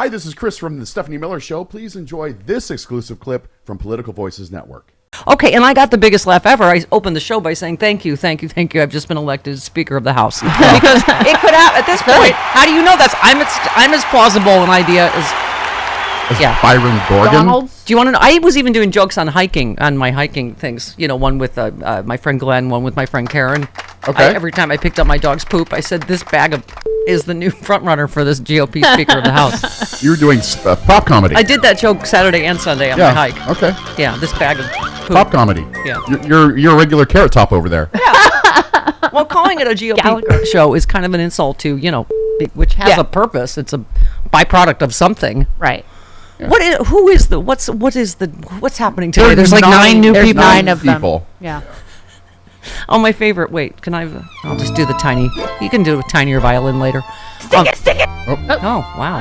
Hi, this is Chris from the Stephanie Miller Show. Please enjoy this exclusive clip from Political Voices Network. Okay, and I got the biggest laugh ever. I opened the show by saying, thank you. I've just been elected Speaker of the House. Because it could happen at this point. How do you know that? I'm as plausible an idea as Byron Dorgan. Donald's. Do you want to know? I was even doing jokes on my hiking things. You know, one with my friend Glenn, one with my friend Karen. Okay. Every time I picked up my dog's poop, I said, this bag of is the new front runner for this GOP Speaker of the House. You were doing prop comedy. I did that joke Saturday and Sunday on my hike. Okay. Yeah, this bag of poop. Prop comedy. Yeah. You're a regular Carrot Top over there. Well, calling it a GOP show is kind of an insult to, which has a purpose. It's a byproduct of something. Right. Yeah. What's happening today? There's like 9 new people. 9 of them. People. Yeah. Oh, my favorite. Wait, I'll just do the tiny. You can do a tinier violin later. Stick it. Oh, wow.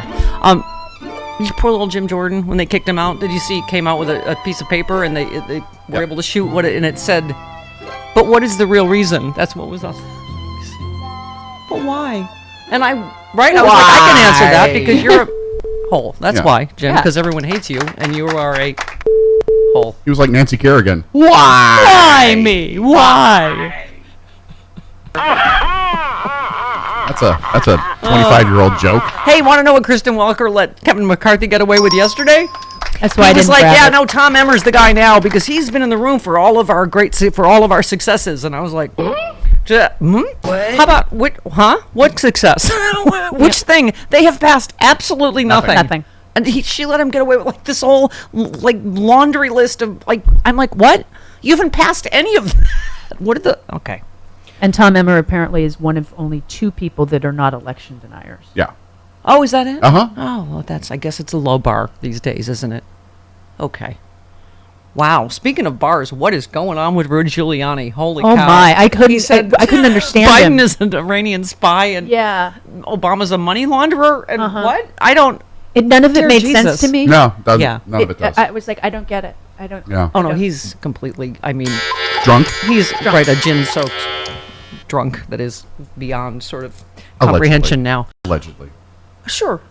You poor little Jim Jordan, when they kicked him out, did you see he came out with a piece of paper and they were able to shoot and it said, but what is the real reason? That's what was up. But why? And I was like, I can answer that because you're a hole. That's why, Jim, because everyone hates you and you are a hole. He was like Nancy Kerrigan. Why me? Why? That's a 25-year-old joke. Hey, want to know what Kristen Welker let Kevin McCarthy get away with yesterday? That's why I didn't grab it. Tom Emmer's the guy now because he's been in the room for all of our successes. And I was like, how about what success? Which thing? They have passed absolutely nothing. And she let him get away with like this whole like laundry list of like. I'm like, what? You haven't passed any of that. Okay. And Thom Emmer apparently is one of only 2 people that are not election deniers. Yeah. Oh, is that it? Uh-huh. Oh, well, I guess it's a low bar these days, isn't it? Okay. Wow. Speaking of bars, what is going on with Rudy Giuliani? Holy cow. Oh my, I couldn't understand Biden him. is an Iranian spy and Obama's a money launderer and what? I don't. None of it made Jesus. sense to me. No, none of it does. I was like, I don't get it. I don't. Yeah. Oh, no, he's completely, Drunk? He's right, a gin-soaked drunk that is beyond sort of comprehension now. Allegedly. Sure.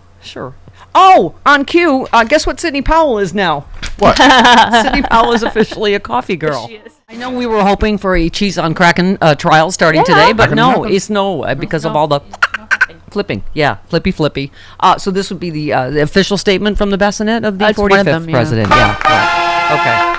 Oh, on cue, guess what Sidney Powell is now? What? Sidney Powell is officially a coffee girl. Yes, she is. I know we were hoping for a cheese on Kraken trial starting today, but no, it's because of all the flipping. Yeah, flippy. So this would be the official statement from the bassinet of the 45th president. Yeah. Right. Okay.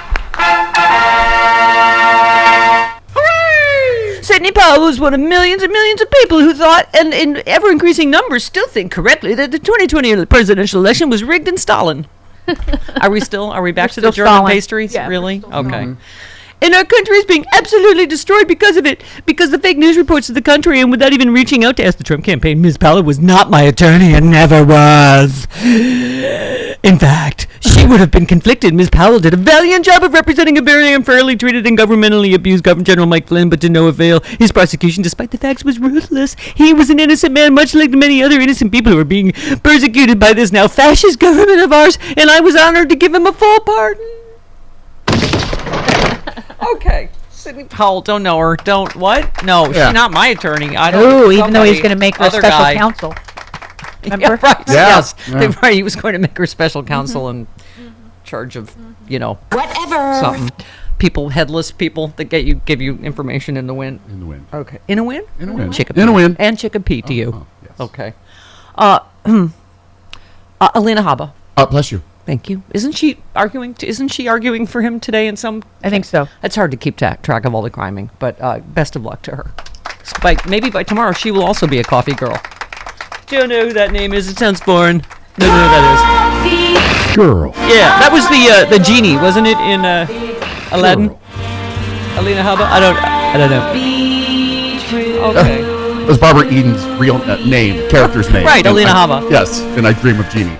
Sidney Powell is one of millions and millions of people who thought, and in ever-increasing numbers still think correctly, that the 2020 presidential election was rigged and stolen. Are we back to the German pastries? Yeah, really? Okay. Mhm. And our country is being absolutely destroyed because of it. Because the fake news reports of the country, and without even reaching out to ask the Trump campaign, Ms. Powell was not my attorney and never was. In fact, she would have been conflicted. Ms. Powell did a valiant job of representing a very unfairly treated and governmentally abused General Mike Flynn, but to no avail. His prosecution, despite the facts, was ruthless. He was an innocent man, much like the many other innocent people who are being persecuted by this now fascist government of ours, and I was honored to give him a full pardon. Okay. Sidney Powell, don't know her. Don't, what? No, she's not my attorney. I don't. Ooh, even though he's going to make her a special counsel. Remember? Yeah, right. Yeah. Yes. Yeah. Right. He was going to make her special counsel in charge of, whatever. something. People, headless people that give you information in the wind. In the wind. Okay. In a wind? In a wind. Chickapee. In a wind. And Chickapee to you. Yes. Okay. Alina Habba. Bless you. Thank you. Isn't she arguing for him today in some? I think so. It's hard to keep track of all the criming, but best of luck to her. Maybe by tomorrow she will also be a coffee girl. Do you know who that name is? It sounds foreign. No, who that is. Girl. Yeah, that was the genie, wasn't it, in Aladdin? Girl. Alina Habba? I don't know. Okay. That was Barbara Eden's real character's name. Right, Alina Habba. Yes, and I Dream of Jeannie.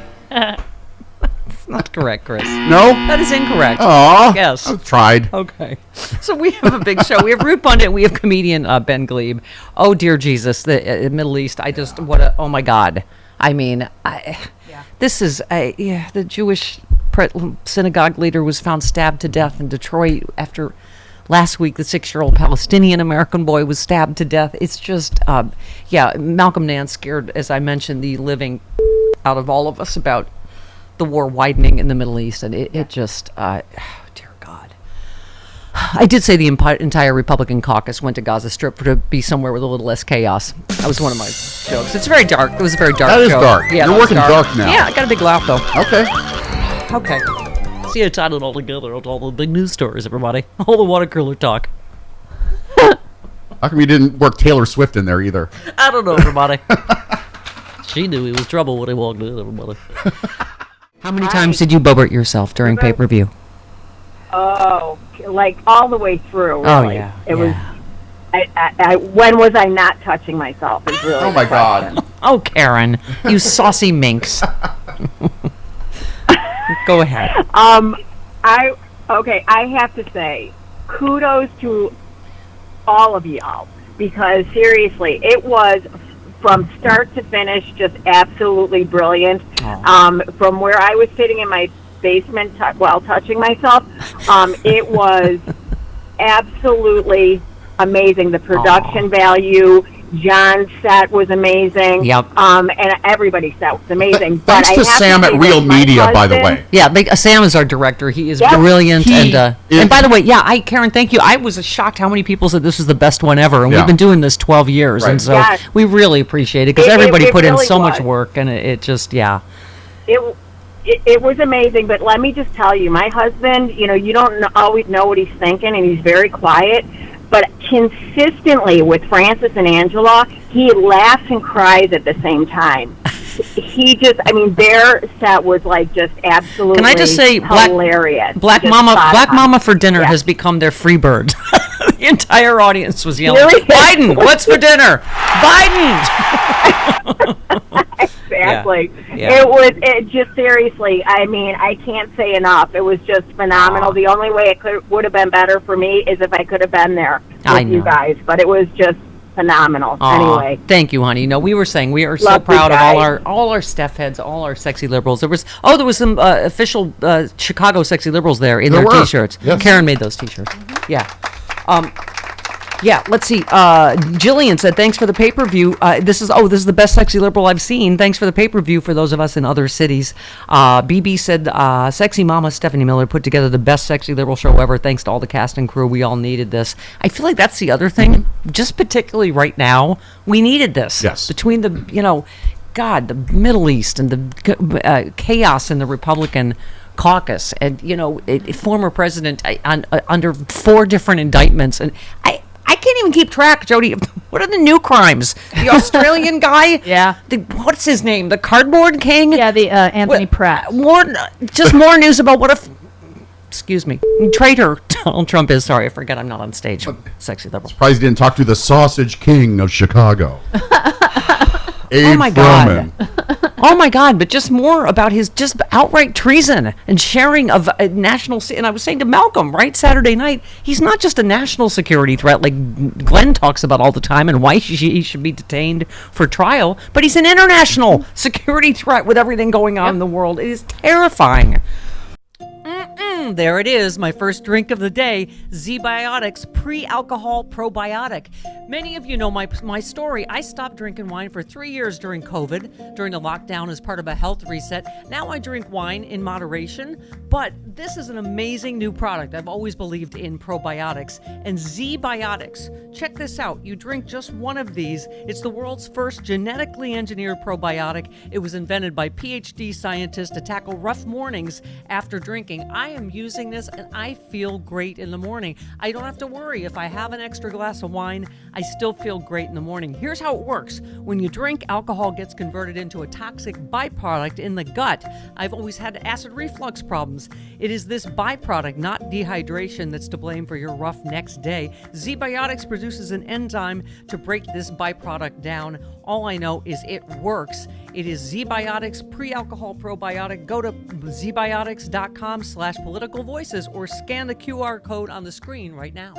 Not correct, Chris. No? That is incorrect. Aw. Yes. I tried. Okay. So we have a big show. We have Root Pundit. We have comedian Ben Glebe. Oh, dear Jesus. The Middle East. Oh, my God. I mean, this is, the Jewish synagogue leader was found stabbed to death in Detroit after last week. The 6-year-old Palestinian-American boy was stabbed to death. It's just, Malcolm Nance scared, as I mentioned, the living out of all of us about the war widening in the Middle East, and it just, dear God. I did say the entire Republican caucus went to Gaza Strip to be somewhere with a little less chaos. That was one of my jokes. It's very dark. It was a very dark That is joke. dark. Yeah, You're working dark now. Yeah, I got a big laugh, though. Okay. Okay. See, I tied it all together with all the big news stories, everybody. All the water cooler talk. How come you didn't work Taylor Swift in there either? I don't know, everybody. She knew he was trouble when he walked in, everybody. How many times did you bobert yourself during pay-per-view? Oh, like all the way through. Really. Oh, yeah. It was. When was I not touching myself? Is really. Oh my God. Oh, Karen, you saucy minx. Go ahead. I have to say, kudos to all of y'all, because seriously, it was from start to finish just absolutely brilliant. From where I was sitting in my basement while touching myself, it was absolutely amazing. The production value, John's set was amazing. Yep. And everybody's set was amazing. Thanks to Sam at Real Media, by the way. Yeah, Sam is our director. He is Yep. brilliant. He And by the way, Karen, thank you. I was shocked how many people said this was the best one ever, and Yeah. we've been doing this 12 years, Right. and so Yes. we really appreciate it because everybody it put in really so much was. work, and it just, yeah. It was amazing, but let me just tell you, my husband, you don't always know what he's thinking, and he's very quiet, but consistently with Francis and Angela, he laughs and cries at the same time. Their set was like just absolutely Can I just say, hilarious. Black Just Mama, spot Black on. Mama for dinner Yeah. has become their free bird. The entire audience was yelling, Really? Biden, what's for dinner? Biden! Exactly. Yeah. It just seriously, I can't say enough. It was just phenomenal. The only way it would have been better for me is if I could have been there with you guys. But it was just phenomenal. Aw, Anyway. thank you, honey. No, we were saying we are so Love you proud of guys. all our staff heads, all our sexy liberals. There was some official Chicago sexy liberals there in There their were. T-shirts. Yes. Karen made those T-shirts. Yeah. Let's see. Jillian said, "Thanks for the pay-per-view. This is the best sexy liberal I've seen. Thanks for the pay-per-view for those of us in other cities." BB said, "Sexy Mama Stephanie Miller put together the best sexy liberal show ever. Thanks to all the cast and crew. We all needed this." I feel like that's the other thing. Just particularly right now, we needed this. Yes. Between the the Middle East and the chaos in the Republican caucus, and former president under 4 different indictments, and I can't even keep track, Jody. What are the new crimes? The Australian guy? Yeah. What's his name? The Cardboard King? Yeah, the Anthony Pratt. More news about excuse me, traitor Donald Trump is. Sorry, I forget I'm not on stage. Sexy liberal. Surprised he didn't talk to the Sausage King of Chicago. Abe my God. Froman. Oh my God! But just more about his just outright treason and sharing of national. And I was saying to Malcolm Saturday night, he's not just a national security threat like Glenn talks about all the time, and why he should be detained for trial. But he's an international security threat with everything going on in the world. It is terrifying. There it is, my first drink of the day, Z-Biotics pre-alcohol probiotic. Many of you know my story. I stopped drinking wine for 3 years during COVID, during the lockdown as part of a health reset. Now I drink wine in moderation, but this is an amazing new product. I've always believed in probiotics. And Z-Biotics, check this out. You drink just one of these. It's the world's first genetically engineered probiotic. It was invented by PhD scientists to tackle rough mornings after drinking. I am using this and I feel great in the morning. I don't have to worry if I have an extra glass of wine, I still feel great in the morning. Here's how it works. When you drink, alcohol gets converted into a toxic byproduct in the gut. I've always had acid reflux problems. It is this byproduct, not dehydration, that's to blame for your rough next day. Z-Biotics produces an enzyme to break this byproduct down. All I know is it works. It is Z-Biotics pre-alcohol probiotic. Go to zbiotics.com/politicalvoices or scan the QR code on the screen right now.